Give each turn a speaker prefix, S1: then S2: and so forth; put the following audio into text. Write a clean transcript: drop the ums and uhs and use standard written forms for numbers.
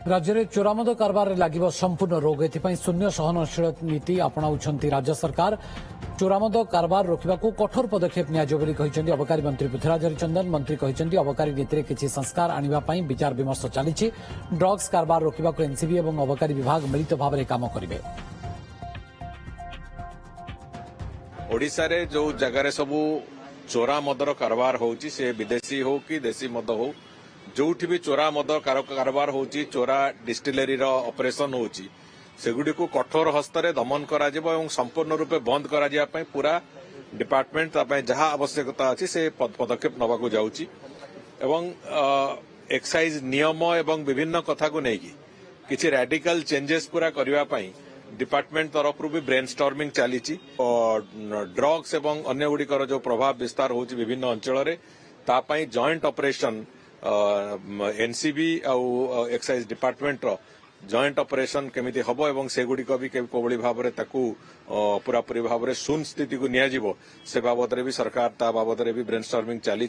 S1: राज्य में चोरामद कारबार लगे संपूर्ण रोग एथपाई शून्य सहनशील नीति अपनाउछंती राज्य सरकार। चोरामद कारबार रोकने को कठोर पदक्षेप नियाजिबोली अबकारी मंत्री पृथ्वीराज हरिचंदन। मंत्री कहते अबकारी नीति में किसी संस्कार आने विचार विमर्श चली। ड्रग्स कारबार रोकने को एनसीबी और अबकारी विभाग मिलित भाव में काम करेंगे।
S2: ओडिशा रे जो जगह सबू चोरा मदर कारबार होउची से विदेशी हो कि देशी मद हो जोठी भी चोरा मद कारबार होउची चोरा डिस्टिलरी रो ऑपरेशन होउची सेगुडी को कठोर हस्तरे दमन करा जिवो एवं संपूर्ण रूपे बंद करा जिया पई पूरा डिपार्टमेंट तापई जहा आवश्यकता अछि से पदक्षेप नबा को जाउची एवं एक्साइज नियम एवं विभिन्न कथा को नेकी किछि रेडिकल चेंजेस पूरा करिवा पई डिपार्टमेंट तरफ भी ब्रेनस्टॉर्मिंग चली। ड्रग्स एवं अन्य गुड़िकर जो प्रभाव विस्तार होची विभिन्न अंचल तापाई जॉइंट ऑपरेशन एनसीबी और एक्साइज डिपार्टमेंट रो जॉइंट ऑपरेशन केमिति हबो एवं से गुड़िक भी कोबली भाव में ताकू पूरापूरी भाव में शून्य स्थिति को नियाजिबो से बाबद भी सरकार ता बाबद भी ब्रेनस्टॉर्मिंग चली।